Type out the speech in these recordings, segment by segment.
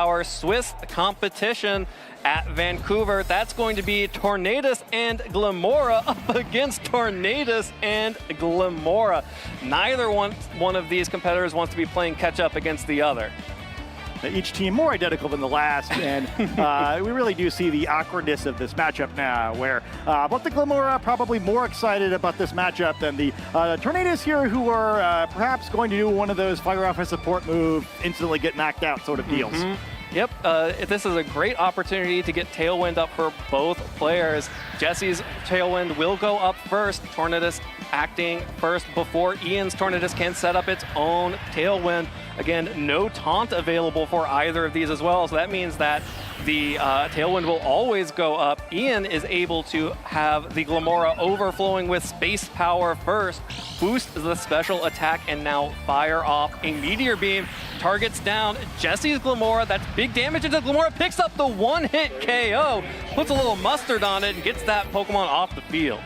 our Swiss competition at Vancouver. That's going to be Tornadus and Glamora up against Tornadus and Glamora. Neither one of these competitors wants to be playing catch up against the other. Each team more identical than the last, and we really do see the awkwardness of this matchup now, where both the Glamora probably more excited about this matchup than the Tornadus here, who are perhaps going to do one of those fire off a support move, instantly get knocked out sort of deals. Yep, this is a great opportunity to get Tailwind up for both players. Jesse's Tailwind will go up first. Tornadus acting first before Ian's Tornadus can set up its own Tailwind. Again, no taunt available for either of these as well, so that means that the Tailwind will always go up. Ian is able to have the Glamora overflowing with space power first, boost the special attack, and now fire off a Meteor Beam. Targets down Jesse's Glamora. That's big damage into Glamora. Picks up the one-hit KO, puts a little mustard on it, and gets that Pokemon off the field.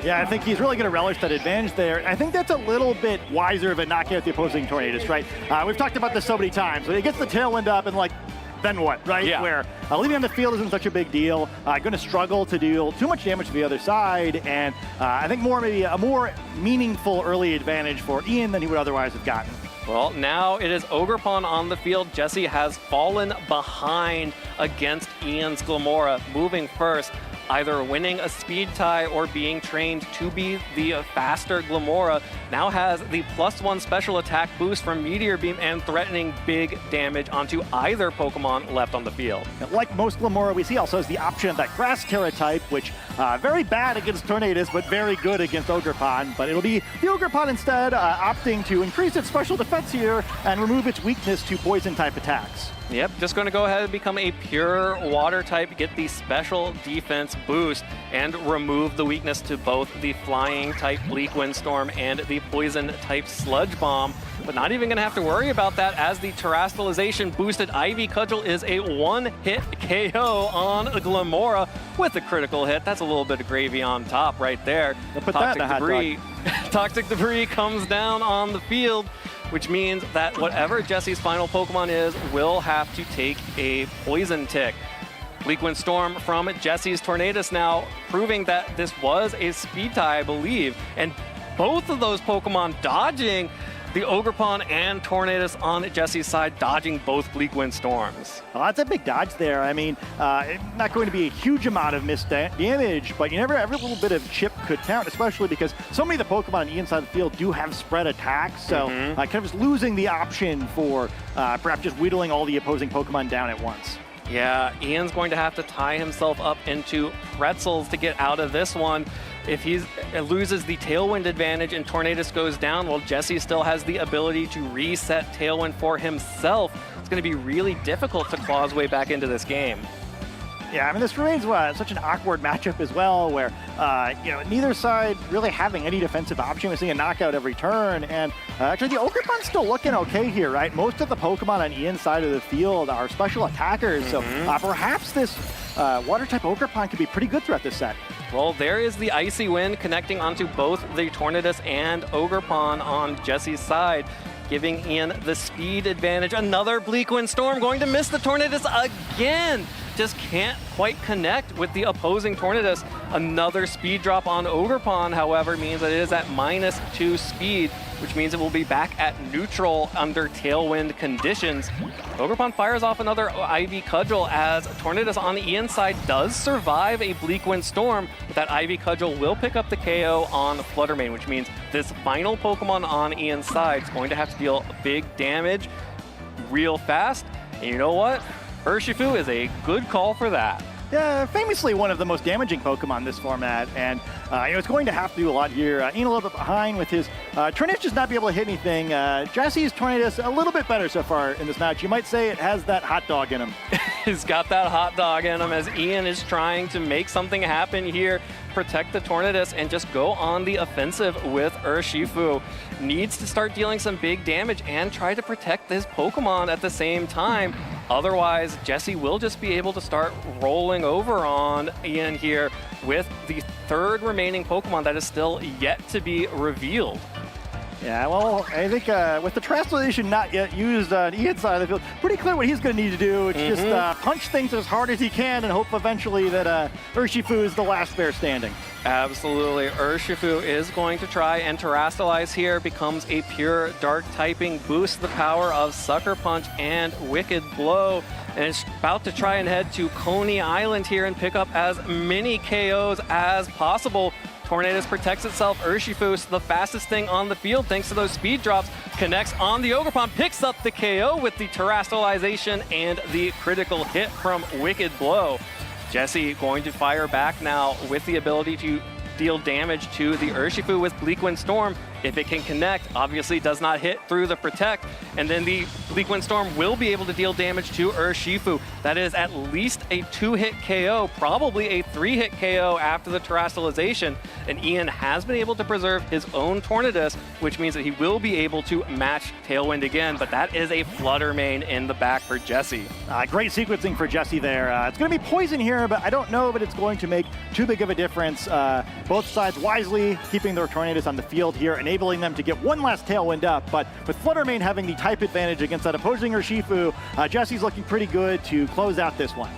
Yeah, I think he's really going to relish that advantage there. I think that's a little bit wiser of a knocking out the opposing Tornadus, right? We've talked about this so many times. But he gets the Tailwind up and, like, then what, right? Yeah. Where leaving on the field isn't such a big deal. Going to struggle to deal too much damage to the other side, and I think maybe a more meaningful early advantage for Ian than he would otherwise have gotten. Well, now it is Ogerpon on the field. Jesse has fallen behind against Ian's Glamora, moving first, either winning a speed tie or being trained to be the faster Glamora. Now has the +1 special attack boost from Meteor Beam and threatening big damage onto either Pokemon left on the field. Like most Glamora, we see also has the option of that Grass Terra type, which very bad against Tornadus, but very good against Ogerpon. But it'll be the Ogerpon instead opting to increase its special defense here and remove its weakness to poison type attacks. Yep, just going to go ahead and become a pure water type, get the special defense boost, and remove the weakness to both the flying type Bleak Windstorm and the poison type Sludge Bomb. But not even going to have to worry about that, as the Terastallization boosted Ivy Cudgel is a one-hit KO on Glamora with a critical hit. That's a little bit of gravy on top right there. Toxic debris comes down on the field, which means that whatever Jesse's final Pokemon is will have to take a poison tick. Bleak Windstorm from Jesse's Tornadus now, proving that this was a speed tie, I believe, and both of those Pokemon dodging the Ogerpon and Tornadus on Jesse's side, dodging both Bleak Windstorms. Well, that's a big dodge there. I mean, not going to be a huge amount of missed damage, but every little bit of chip could count, especially because so many of the Pokemon on the inside of the field do have spread attacks, so kind of just losing the option for perhaps just whittling all the opposing Pokemon down at once. Yeah, Ian's going to have to tie himself up into pretzels to get out of this one. If he loses the Tailwind advantage and Tornadus goes down, well, Jesse still has the ability to reset Tailwind for himself. It's going to be really difficult to claw his way back into this game. Yeah, I mean, this remains such an awkward matchup as well, where neither side really having any defensive option. We're seeing a knockout every turn, and actually the Ogerpon's still looking okay here, right? Most of the Pokemon on Ian's side of the field are special attackers, so perhaps this Water-type Ogerpon could be pretty good throughout this set. Well, there is the Icy Wind connecting onto both the Tornadus and Ogerpon on Jesse's side, giving Ian the speed advantage. Another Bleak Windstorm, going to miss the Tornadus again. Just can't quite connect with the opposing Tornadus. Another speed drop on Ogerpon, however, means that it is at -2 speed, which means it will be back at neutral under Tailwind conditions. Ogerpon fires off another Ivy Cudgel, as Tornadus on the Ian side does survive a Bleak Windstorm, but that Ivy Cudgel will pick up the KO on Fluttermane, which means this final Pokemon on Ian's side is going to have to deal big damage real fast. And you know what? Urshifu is a good call for that. Yeah, famously one of the most damaging Pokemon in this format, and it's going to have to do a lot here. Ian a little bit behind with his Tornadus, just not be able to hit anything. Jesse's Tornadus a little bit better so far in this match. You might say it has that hot dog in him. He's got that hot dog in him, as Ian is trying to make something happen here, protect the Tornadus, and just go on the offensive with Urshifu. Needs to start dealing some big damage and try to protect his Pokemon at the same time. Otherwise, Jesse will just be able to start rolling over on Ian here with the third remaining Pokemon that is still yet to be revealed. Yeah, well, I think with the Terastallization not yet used on Ian's side of the field, pretty clear what he's going to need to do. It's just punch things as hard as he can and hope eventually that Urshifu is the last bear standing. Absolutely. Urshifu is going to try and Terastallize here, becomes a pure dark typing, boosts the power of Sucker Punch and Wicked Blow. And it's about to try and head to Coney Island here and pick up as many KOs as possible. Tornadus protects itself. Urshifu, the fastest thing on the field thanks to those speed drops, connects on the Ogerpon, picks up the KO with the Terastallization and the critical hit from Wicked Blow. Jesse going to fire back now with the ability to deal damage to the Urshifu with Bleak Wind Storm. If it can connect, obviously does not hit through the Protect, and then the Bleak Wind Storm will be able to deal damage to Urshifu. That is at least a 2-hit KO, probably a 3-hit KO after the Terastallization, and Ian has been able to preserve his own Tornadus, which means that he will be able to match Tailwind again, but that is a Flutter Mane in the back for Jesse. Great sequencing for Jesse there. It's going to be Poison here, but I don't know if it's going to make too big of a difference. Both sides wisely keeping their Tornadus on the field here, enabling them to get one last Tailwind up, but with Flutter Mane having the type advantage against that opposing Urshifu, Jesse's looking pretty good to close out this one.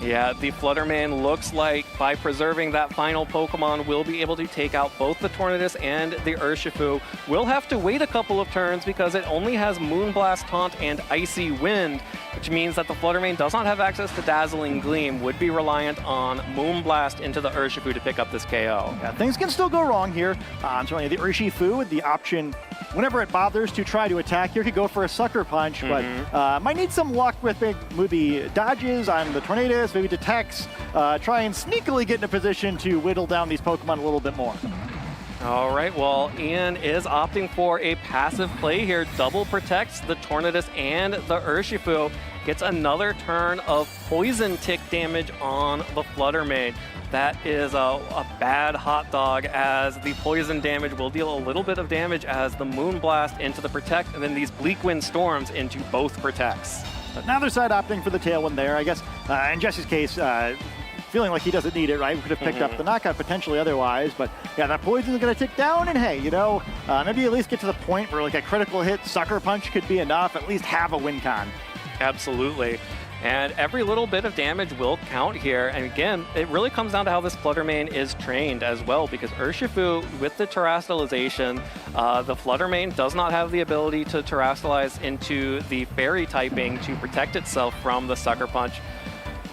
Yeah, the Flutter Mane looks like by preserving that final Pokemon will be able to take out both the Tornadus and the Urshifu. We'll have to wait a couple of turns because it only has Moonblast, Taunt, and Icy Wind, which means that the Flutter Mane does not have access to Dazzling Gleam, would be reliant on Moonblast into the Urshifu to pick up this KO. Yeah, things can still go wrong here. Certainly the Urshifu with the option, whenever it bothers to try to attack here, could go for a Sucker Punch, but might need some luck with maybe dodges on the Tornadus, maybe detects, try and sneakily get in a position to whittle down these Pokemon a little bit more. All right, well, Ian is opting for a passive play here. Double protects the Tornadus and the Urshifu. Gets another turn of Poison Tick damage on the Flutter Mane. That is a bad hot dog, as the poison damage will deal a little bit of damage as the Moonblast into the Protect, and then these Bleak Wind Storms into both Protects. Another side opting for the Tailwind there, I guess. In Jesse's case, feeling like he doesn't need it, right? We could have picked up the knockout potentially otherwise, but yeah, that poison is going to tick down, and hey, you know, maybe at least get to the point where like a critical hit Sucker Punch could be enough, at least have a win con. Absolutely. And every little bit of damage will count here. And again, it really comes down to how this Flutter Mane is trained as well, because Urshifu, with the Terastallization, the Flutter Mane does not have the ability to Terastallize into the Fairy typing to protect itself from the Sucker Punch.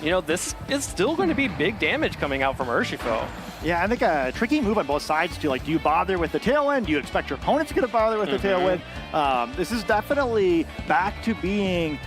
You know, this is still going to be big damage coming out from Urshifu. Yeah, I think a tricky move on both sides too. Like, do you bother with the Tailwind? Do you expect your opponent's going to bother with the Tailwind? This is definitely back to being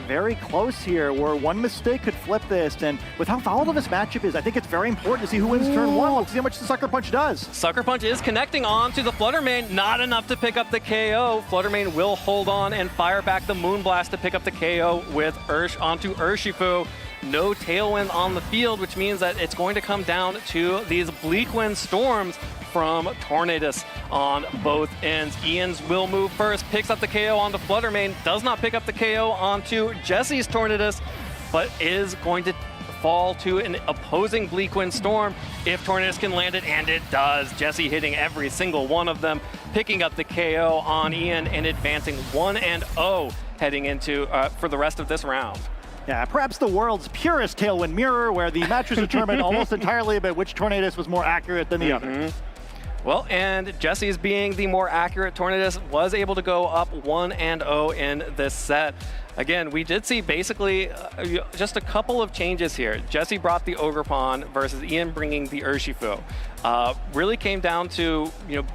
very close here, where one mistake could flip this. And with how volatile this matchup is, I think it's very important to see who wins turn one. Let's see how much the Sucker Punch does. Sucker Punch is connecting onto the Flutter Mane. Not enough to pick up the KO. Flutter Mane will hold on and fire back the Moonblast to pick up the KO with onto Urshifu. No Tailwind on the field, which means that it's going to come down to these Bleak Wind Storms from Tornadus on both ends. Ian's will move first, picks up the KO on the Flutter Mane, does not pick up the KO onto Jesse's Tornadus, but is going to fall to an opposing Bleak Wind Storm if Tornadus can land it, and it does. Jesse hitting every single one of them, picking up the KO on Ian and advancing 1-0 heading into for the rest of this round. Yeah, perhaps the world's purest Tailwind mirror, where the match was determined almost entirely by which Tornadus was more accurate than the other. Well, and Jesse's being the more accurate Tornadus was able to go up 1-0 in this set. Again, we did see basically just a couple of changes here. Jesse brought the Ogerpon versus Ian bringing the Urshifu. Really came down to, you know,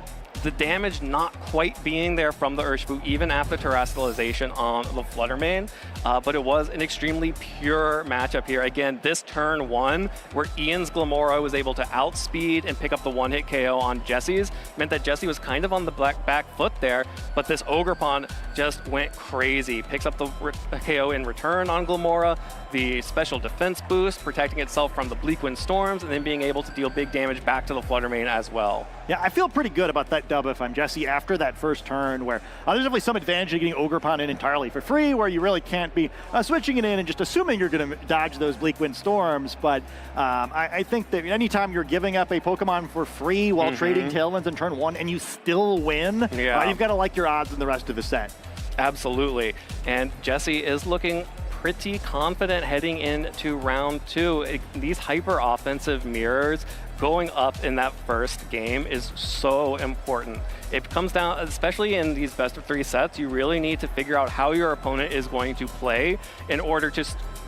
the damage not quite being there from the Urshifu, even after Terastallization on the Flutter Mane. But it was an extremely pure matchup here. Again, this turn one, where Ian's Glimmora was able to outspeed and pick up the one-hit KO on Jesse's, meant that Jesse was kind of on the back foot there, but this Ogerpon just went crazy. Picks up the KO in return on Glimmora, the special defense boost, protecting itself from the Bleak Wind Storms, and then being able to deal big damage back to the Flutter Mane as well. Yeah, I feel pretty good about that picked up if I'm Jesse after that first turn, where there's definitely some advantage to getting Ogerpon in entirely for free, where you really can't be switching it in and just assuming you're going to dodge those Bleakwind Storms. But I think that anytime you're giving up a Pokemon for free while trading Tailwinds in turn 1 and you still win, you've got to like your odds in the rest of the set. Absolutely. And Jesse is looking pretty confident heading into round 2. These hyper offensive mirrors going up in that first game is so important. It comes down, especially in these best of 3 sets, you really need to figure out how your opponent is going to play in order to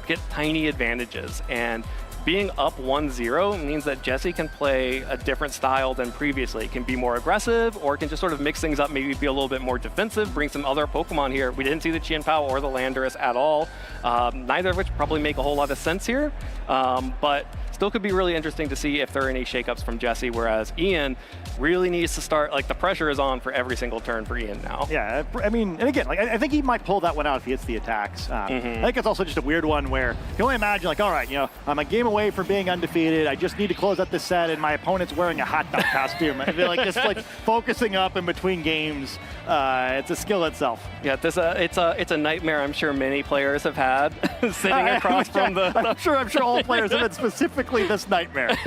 get tiny advantages. And being up 1-0 means that Jesse can play a different style than previously. It can be more aggressive, or can just sort of mix things up, maybe be a little bit more defensive, bring some other Pokemon here. We didn't see the Chien-Pao or the Landorus at all, neither of which probably make a whole lot of sense here, but still could be really interesting to see if there are any shakeups from Jesse, whereas Ian really needs to start, like the pressure is on for every single turn for Ian now. Yeah, I mean, and again, like I think he might pull that one out if he hits the attacks. I think it's also just a weird one where you can only imagine, like, all right, you know, I'm a game away from being undefeated. I just need to close out this set, and my opponent's wearing a hot dog costume. I feel like just like focusing up in between games, it's a skill itself. Yeah, it's a nightmare I'm sure many players have had sitting across from the... I'm sure all players have had specifically this nightmare.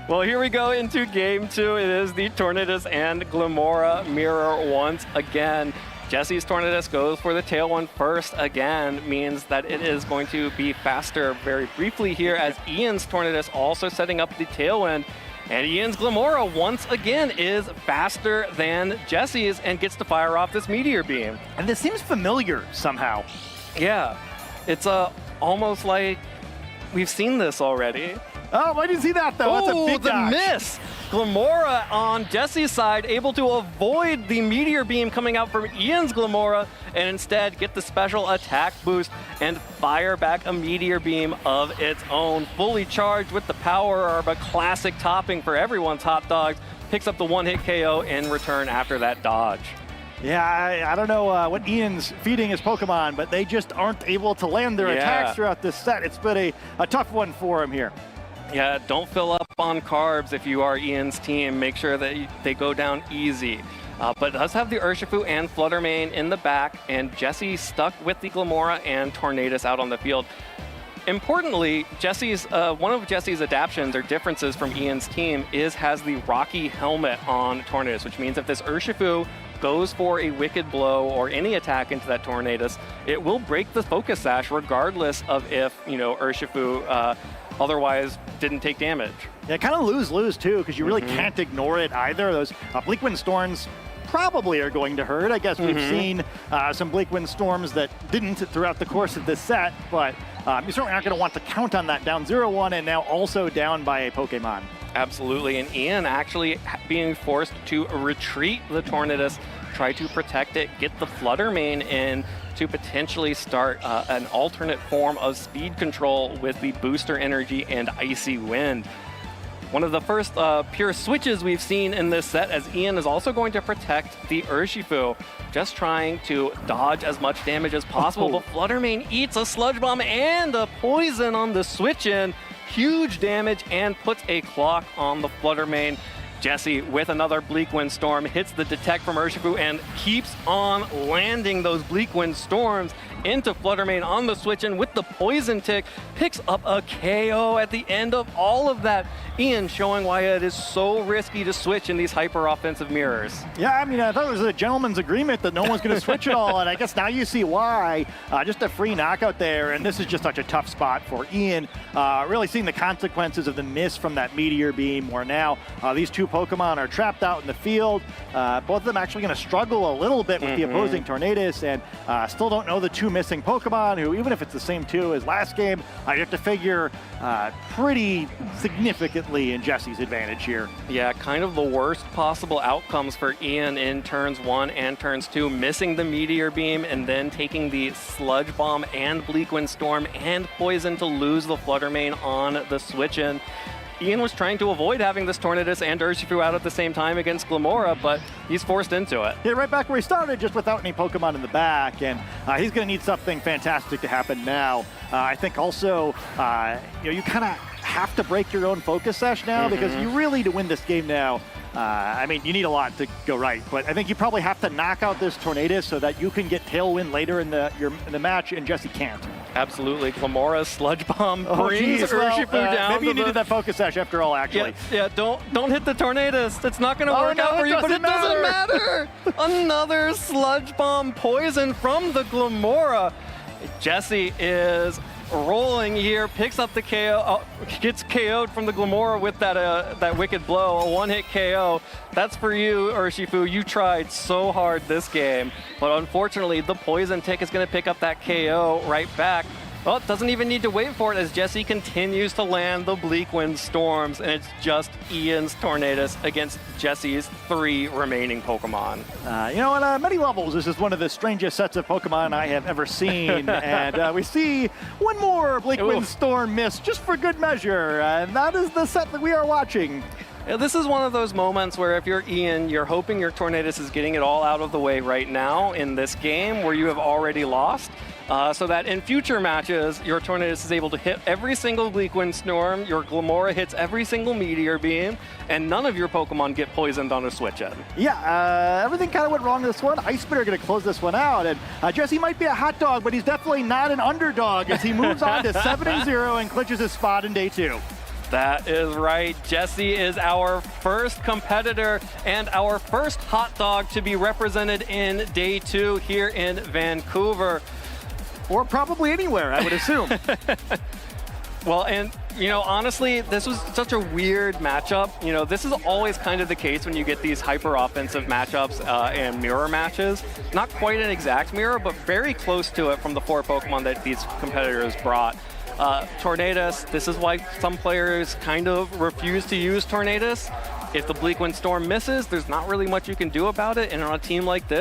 Well, here we go into game 2. It is the Tornadus and Glimmora mirror once again. Jesse's Tornadus goes for the tail one first again, means that it is going to be faster very briefly here, as Ian's Tornadus also setting up the tailwind. And Ian's Glimmora once again is faster than Jesse's and gets to fire off this Meteor Beam. And this seems familiar somehow. Yeah, it's almost like we've seen this already. Oh, I didn't see that though. That's a big dodge. Miss. Glimmora on Jesse's side, able to avoid the Meteor Beam coming out from Ian's Glimmora, and instead get the special attack boost and fire back a Meteor Beam of its own, fully charged with the power of a classic topping for everyone's hot dogs. Picks up the one-hit KO in return after that dodge. Yeah, I don't know what Ian's feeding his Pokemon, but they just aren't able to land their attacks throughout this set. It's been a tough one for him here. Yeah, don't fill up on carbs if you are Ian's team. Make sure that they go down easy. But does have the Urshifu and Fluttermane in the back, and Jesse stuck with the Glimmora and Tornadus out on the field. Importantly, one of Jesse's adaptions or differences from Ian's team has the Rocky Helmet on Tornadus, which means if this Urshifu goes for a Wicked Blow or any attack into that Tornadus, it will break the Focus Sash regardless of if, Urshifu otherwise didn't take damage. Yeah, kind of lose-lose too, because you really can't ignore it either. Those Bleakwind Storms probably are going to hurt. I guess we've seen some Bleakwind Storms that didn't throughout the course of this set, but you certainly aren't going to want to count on that. Down 0-1 and now also down by a Pokemon. Absolutely, and Ian actually being forced to retreat the Tornadus, try to protect it, get the Fluttermane in to potentially start an alternate form of speed control with the Booster Energy and Icy Wind. One of the first pure switches we've seen in this set, as Ian is also going to protect the Urshifu, just trying to dodge as much damage as possible, but Fluttermane eats a Sludge Bomb and a Poison on the switch-in. Huge damage and puts a clock on the Fluttermane. Jesse, with another Bleakwind Storm, hits the Detect from Urshifu and keeps on landing those Bleakwind Storms into Fluttermane on the switch-in with the Poison Tick, picks up a KO at the end of all of that. Ian showing why it is so risky to switch in these hyper-offensive mirrors. Yeah, I mean, I thought it was a gentleman's agreement that no one's going to switch at all, and I guess now you see why. Just a free knockout there, and this is just such a tough spot for Ian. Really seeing the consequences of the miss from that Meteor Beam, where now these two Pokemon are trapped out in the field. Both of them actually going to struggle a little bit with the opposing Tornadus, and still don't know the two missing Pokemon, who, even if it's the same two as last game, you have to figure pretty significantly in Jesse's advantage here. Yeah, kind of the worst possible outcomes for Ian in turns 1 and turns 2, missing the Meteor Beam and then taking the Sludge Bomb and Bleakwind Storm and Poison to lose the Fluttermane on the switch-in. Ian was trying to avoid having this Tornadus and Urshifu out at the same time against Glimmora, but he's forced into it. Yeah, right back where he started, just without any Pokemon in the back, and he's going to need something fantastic to happen now. I think also, you kind of have to break your own Focus Sash now, because you really, to win this game now, I mean, you need a lot to go right, but I think you probably have to knock out this Tornadus so that you can get Tailwind later in the match, and Jesse can't. Absolutely. Glamora Sludge Bomb brings Urshifu down. Maybe you needed that focus sash after all, actually. Yeah, don't hit the Tornadus. It's not going to work out for you, but it doesn't matter. Another Sludge Bomb poison from the Glamora. Jesse is rolling here, picks up the KO, gets KO'd from the Glamora with that wicked blow, a one-hit KO. That's for you, Urshifu. You tried so hard this game, but unfortunately, the Poison Tick is going to pick up that KO right back. Well, it doesn't even need to wait for it as Jesse continues to land the Bleak Wind Storms, and it's just Ian's Tornadus against Jesse's 3 remaining Pokemon. You know, on many levels, this is one of the strangest sets of Pokemon I have ever seen, and we see one more Bleak Wind Storm miss just for good measure, and that is the set that we are watching. Yeah, this is one of those moments where if you're Ian, you're hoping your Tornadus is getting it all out of the way right now in this game where you have already lost. So that in future matches, your Tornadus is able to hit every single Bleak Wind Storm, your Glamora hits every single Meteor Beam, and none of your Pokemon get poisoned on a switch-in. Yeah, everything kind of went wrong this one. Ice Spitter going to close this one out, and Jesse might be a hot dog, but he's definitely not an underdog as he moves on to 7-0 and clinches his spot in day 2. That is right. Jesse is our first competitor and our first hot dog to be represented in day 2 here in Vancouver. Or probably anywhere, I would assume. Well, and, you know, honestly, this was such a weird matchup. You know, this is always kind of the case when you get these hyper-offensive matchups and mirror matches. Not quite an exact mirror, but very close to it from the 4 Pokemon that these competitors brought. Tornadus, this is why some players kind of refuse to use Tornadus. If the Bleak Wind Storm misses, there's not really much you can do about it, and on a team like this,